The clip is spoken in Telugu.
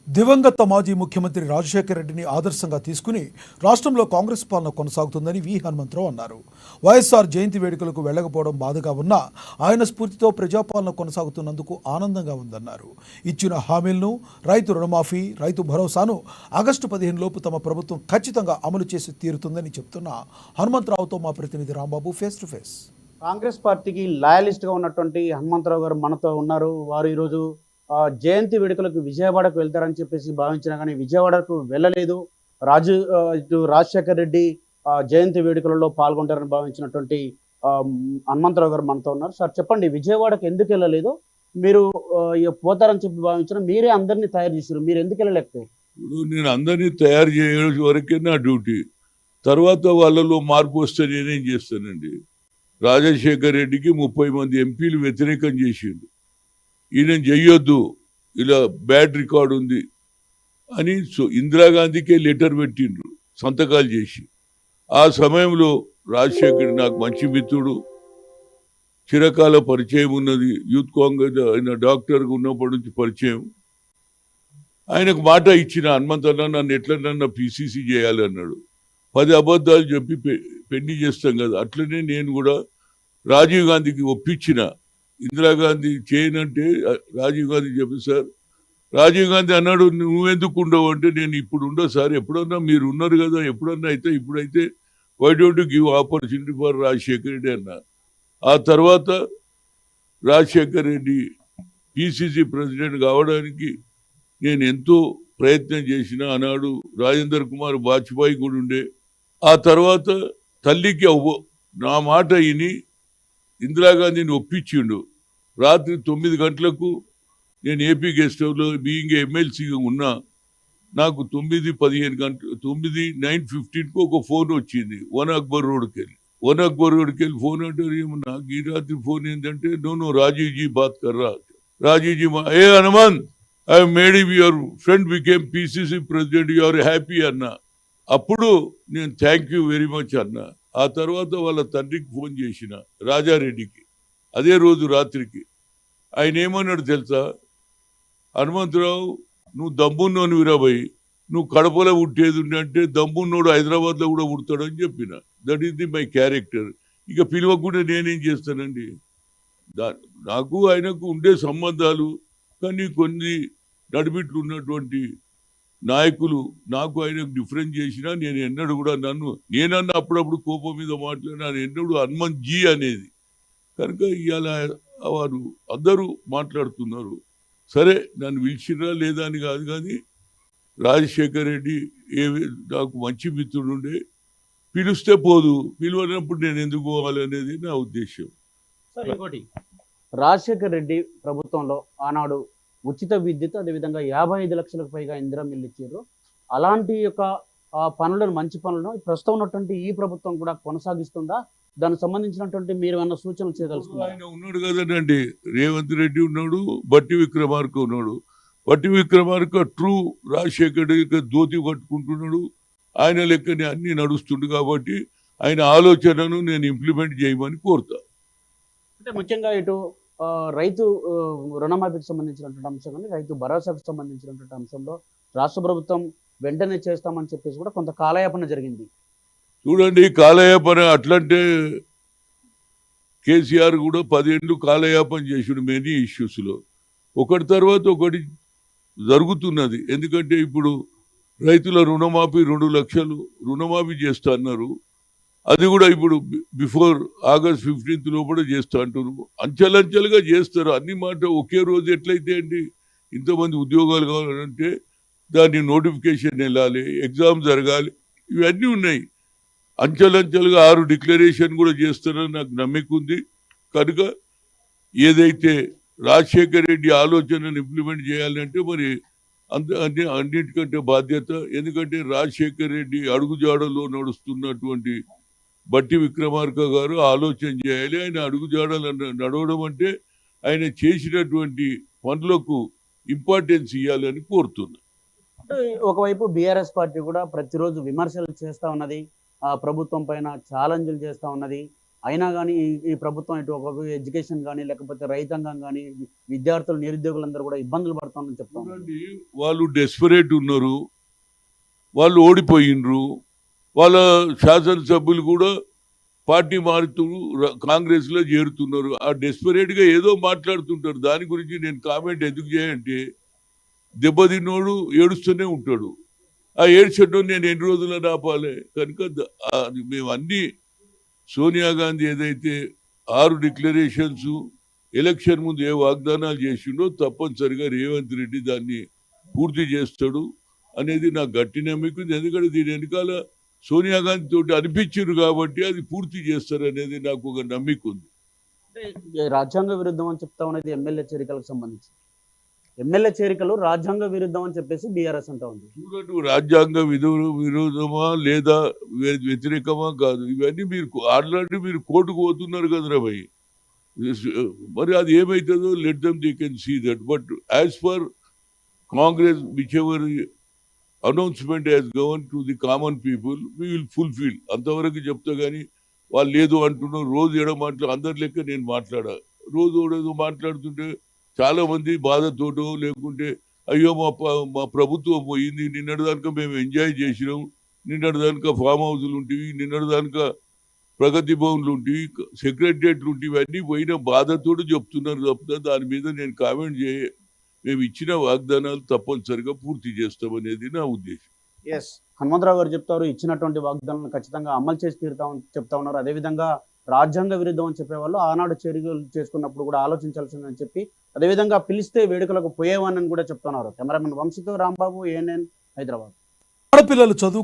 దివంగత మాజీ ముఖ్యమంత్రి రాజశేఖర రెడ్డిని ఆదర్శంగా తీసుకుని రాష్ట్రంలో కాంగ్రెస్ పాలన కొనసాగుతుందని వి హనుమంతరావు అన్నారు. వైఎస్ఆర్ జయంతి వేడుకలకు వెళ్లకపోవడం బాధగా ఉన్నా ఆయన స్ఫూర్తితో ప్రజాపాలన కొనసాగుతున్నందుకు ఆనందంగా ఉందన్నారు. ఇచ్చిన హామీలను రైతు రుణమాఫీ, రైతు భరోసాను ఆగస్టు 15 లోపు తమ ప్రభుత్వం ఖచ్చితంగా అమలు చేసి తీరుతుందని చెప్తున్న హనుమంతరావుతో మా ప్రతినిధి Rambabu face to face. Congress పార్టీకి లాయలిస్ట్గా ఉన్నటువంటి హనుమంతరావు గారు మనతో ఉన్నారు. వారు ఈరోజు జయంతి వేడుకలకు విజయవాడకు వెళ్తారని చెప్పేసి భావించినా కానీ విజయవాడకు వెళ్ళలేదు. ఇటు రాజశేఖర్ రెడ్డి జయంతి వేడుకలలో పాల్గొంటారని భావించినటువంటి హనుమంతరావు గారు మనతో ఉన్నారు. సార్ చెప్పండి, విజయవాడకు ఎందుకు వెళ్ళలేదు? మీరు పోతారని చెప్పి భావించిన మీరే అందరినీ తయారు చేశారు, మీరు ఎందుకు వెళ్ళలేకపోయారు? నేను అందరినీ తయారు చేయడం వరకే నా డ్యూటీ. తర్వాత వాళ్ళలో మార్పు వస్తే నేనేం చేస్తానండి. రాజశేఖర్ రెడ్డికి 30 మంది ఎంపీలు వ్యతిరేకం చేసిండు. ఈయన చెయ్యొద్దు, ఇలా బ్యాడ్ రికార్డు ఉంది అని ఇందిరాగాంధీకే లెటర్ పెట్టిండ్రు సంతకాలు చేసి. ఆ సమయంలో రాజశేఖర్ నాకు మంచి మిత్రుడు, చిరకాల పరిచయం ఉన్నది. యూత్ కాంగ్రెస్ ఆయన డాక్టర్గా ఉన్నప్పటి నుంచి పరిచయం. ఆయనకు మాట ఇచ్చిన, హనుమంతన్న నన్ను ఎట్లన్నా పిసిసి చేయాలన్నాడు. 10 అబద్ధాలు చెప్పి పెళ్లి చేస్తాం కదా, అట్లనే నేను కూడా రాజీవ్ గాంధీకి ఒప్పించిన. ఇందిరాగాంధీ చేయనంటే రాజీవ్ గాంధీ చెప్పి, సార్ రాజీవ్ గాంధీ అన్నాడు, నువ్వెందుకు ఉండవు అంటే, నేను ఇప్పుడు ఉండవు సార్, ఎప్పుడన్నా మీరు ఉన్నారు కదా, ఎప్పుడన్నా అయితే ఇప్పుడైతే why don't you give opportunity for Rajasekhar Reddy అన్న. ఆ తర్వాత రాజశేఖర్ రెడ్డి పిసిసి ప్రెసిడెంట్ కావడానికి నేను ఎంతో ప్రయత్నం చేసిన. ఆనాడు రాజేంద్ర కుమార్ వాజ్పేయి కూడా ఉండే. ఆ తర్వాత తల్లికి నా మాట విని ఇందిరాగాంధీని ఒప్పించిండు. రాత్రి 9 గంటలకు నేను ఏపీ గెస్ట్ హౌస్లో బీయింగ్ ఎమ్మెల్సీగా ఉన్నా. నాకు 9:15 గంటలు 9:15కు ఒక ఫోన్ వచ్చింది వన్ అక్బర్ రోడ్కి వెళ్ళి ఫోన్ అంటారు. నాకు ఈ రాత్రి ఫోన్ ఏంటంటే, నో రాజీవ్జీ బాత్ కర్రా. రాజీవ్జీ ఏ Hanuman, I made your friend became PCC president, you are happy అన్న. అప్పుడు నేను థ్యాంక్ యూ వెరీ మచ్ అన్న. ఆ తర్వాత వాళ్ళ తండ్రికి ఫోన్ చేసిన, రాజారెడ్డికి, అదే రోజు రాత్రికి. ఆయన ఏమన్నాడు తెలుసా, హనుమంతరావు నువ్వు దమ్మున్నోని వీరాబాయి, నువ్వు కడపలో పుట్టేది అంటే దమ్మున్నోడు హైదరాబాద్లో కూడా పుడతాడని చెప్పిన. That is my character. ఇక పిలవకుండా నేనేం చేస్తానండి. నాకు ఆయనకు ఉండే సంబంధాలు, కానీ కొన్ని నడిమిట్లు ఉన్నటువంటి నాయకులు నాకు ఆయనకు డిఫరెన్స్ చేసినా నేను ఎన్నడూ కూడా నేనన్నా అప్పుడప్పుడు కోపం మీద మాట్లాడినా ఎన్నడూ హనుమంత్ జీ అనేది. కనుక ఇవాళ వారు అందరూ మాట్లాడుతున్నారు. సరే, నన్ను పిలిచినా లేదా అని కాదు, కానీ రాజశేఖర్ రెడ్డి నాకు మంచి మిత్రుడు ఉండే. పిలిస్తే పోదు, పిలువనప్పుడు నేను ఎందుకు పోవాలి అనేది నా ఉద్దేశం. సార్ ఇంకోటి, రాజశేఖర్ రెడ్డి ప్రభుత్వంలో ఆనాడు ఉచిత విద్యుత్, అదేవిధంగా 55 లక్షలకు పైగా ఇందిరా మిల్లు ఇచ్చారు. అలాంటి యొక్క పనులను, మంచి పనులను ప్రస్తుతం ఉన్నటువంటి ఈ ప్రభుత్వం కూడా కొనసాగిస్తుందా? దానికి సంబంధించినటువంటి మీరు ఏమన్నా సూచనలు చేయదలుచుకున్నారు? ఆయన ఉన్నాడు కదండి, రేవంత్ రెడ్డి ఉన్నాడు, బట్టి విక్రమార్క ఉన్నాడు. బట్టి విక్రమార్క ట్రూ రాజశేఖర్ రెడ్డి ధోతి కట్టుకుంటున్నాడు. ఆయన లెక్కనే అన్ని నడుస్తుండు. కాబట్టి ఆయన ఆలోచనను నేను ఇంప్లిమెంట్ చేయమని కోరుతా. అంటే ముఖ్యంగా ఇటు రైతు రుణమాఫీకి సంబంధించినటువంటి అంశం కానీ రైతు భరోసాకు సంబంధించినటువంటి అంశంలో రాష్ట్ర ప్రభుత్వం వెంటనే చేస్తామని చెప్పేసి కూడా కొంత కాలయాపన జరిగింది. చూడండి, కాలయాపన అట్లంటే కేసీఆర్ కూడా 10 ఏళ్ళు కాలయాపన చేసాడు మెనీ ఇష్యూస్లో. ఒకటి తర్వాత ఒకటి జరుగుతున్నది. ఎందుకంటే ఇప్పుడు రైతుల రుణమాఫీ 2 లక్షలు రుణమాఫీ చేస్తా అన్నారు. అది కూడా ఇప్పుడు బిఫోర్ ఆగస్ట్ 15 లోపల చేస్తా అంటారు. అంచెలంచెలుగా చేస్తారు. అన్ని మాట ఒకే రోజు ఎట్లయితే అండి. ఇంతమంది ఉద్యోగాలు కావాలంటే దాన్ని నోటిఫికేషన్ వెళ్ళాలి, ఎగ్జామ్ జరగాలి, ఇవన్నీ ఉన్నాయి. అంచెలంచెలుగా 6 డిక్లరేషన్ కూడా చేస్తారని నాకు నమ్మిక ఉంది. కనుక ఏదైతే రాజశేఖర్ రెడ్డి ఆలోచనను ఇంప్లిమెంట్ చేయాలంటే మరి అన్నిటికంటే బాధ్యత. ఎందుకంటే రాజశేఖర్ రెడ్డి అడుగుజాడలో నడుస్తున్నటువంటి బట్టి విక్రమార్క గారు ఆలోచన చేయాలి. ఆయన అడుగుజాడలు నడవడం అంటే ఆయన చేసినటువంటి పనులకు ఇంపార్టెన్స్ ఇవ్వాలని కోరుతున్నా. ఒకవైపు బీఆర్ఎస్ పార్టీ కూడా ప్రతిరోజు విమర్శలు చేస్తూ ఉన్నది, ప్రభుత్వం పైన ఛాలెంజ్లు చేస్తూ ఉన్నది. అయినా కానీ ఈ ప్రభుత్వం ఇటు ఒక ఎడ్యుకేషన్ కానీ లేకపోతే రైతాంగం కానీ విద్యార్థులు నిరుద్యోగులందరూ కూడా ఇబ్బందులు పడుతుందని చెప్తాం. చూడండి, వాళ్ళు డెస్పరేట్ ఉన్నారు, వాళ్ళు ఓడిపోయినరు, వాళ్ళ శాసనసభ్యులు కూడా పార్టీ మారుతూ కాంగ్రెస్లో చేరుతున్నారు. ఆ డెస్పరేట్గా ఏదో మాట్లాడుతుంటారు. దాని గురించి నేను కామెంట్ ఎందుకు చేయంటే, దెబ్బతిన్నోడు ఏడుస్తూనే ఉంటాడు. ఆ ఏడ్చడం నేను ఎన్ని రోజులు ఆపాలి కనుక మేము అన్ని సోనియా గాంధీ ఏదైతే 6 డిక్లరేషన్స్ ఎలక్షన్ ముందు ఏ వాగ్దానాలు చేసిండో తప్పనిసరిగా రేవంత్ రెడ్డి దాన్ని పూర్తి చేస్తాడు అనేది నాకు గట్టి నమ్మకం ఉంది. ఎందుకంటే దీని వెనకాల సోనియా గాంధీ తోటి అనిపించారు కాబట్టి అది పూర్తి చేస్తారు అనేది నాకు ఒక నమ్మకం ఉంది. అంటే రాజ్యాంగ విరుద్ధం అని చెప్తా ఉన్నది ఎమ్మెల్యే చేరికలకు సంబంధించి. ఎమ్మెల్యే చేరికలు రాజ్యాంగ విరుద్ధం అని చెప్పేసి బీఆర్ఎస్ అంటా ఉంది. చూడండి, రాజ్యాంగ విరోధమా లేదా వ్యతిరేకమా కాదు, ఇవన్నీ మీరు ఆల్రెడీ మీరు కోర్టుకు పోతున్నారు కదరా భయ్. మరి అది ఏమవుతుందో let them they can see that. But as for Congress which ever announcement has given to the common people we will fulfil అంతవరకు చెప్తా. కానీ వాళ్ళు లేదు అంటున్నారు. రోజు ఏడో అందరి లెక్క నేను మాట్లాడా. రోజు ఏదో మాట్లాడుతుంటే చాలా మంది బాధతోటో లేకుంటే అయ్యో మా ప్రభుత్వం పోయింది, నిన్నటి దానిక మేము ఎంజాయ్ చేసినాం, నిన్నటి దానిక ఫామ్ హౌస్లు ఉంటివి, నిన్నటి దానిక ప్రగతి భవన్లు ఉంటివి, సెక్రటరియట్లు ఉంటివి, అన్నీ పోయిన బాధతోటి చెప్తున్నారు తప్ప దాని మీద నేను కామెంట్ మేము ఇచ్చిన వాగ్దానాలు తప్పనిసరిగా పూర్తి చేస్తామనేది నా ఉద్దేశం. ఎస్, హనుమంతరావు గారు చెప్తారు ఇచ్చినటువంటి వాగ్దానాలను ఖచ్చితంగా అమలు చేసి తీరుతామని చెప్తా ఉన్నారు. అదేవిధంగా రాజ్యాంగ విరుద్ధం అని చెప్పేవాళ్ళు ఆనాడు చేరికలు చేసుకున్నప్పుడు కూడా ఆలోచించాల్సిందని చెప్పి, అదేవిధంగా పిలిస్తే వేడుకలకు పోయేవానని కూడా చెప్తున్నారు. కెమెరామెన్ వంశీతో రాంబాబు, ANN, హైదరాబాద్. ఆడపిల్లలు చదువు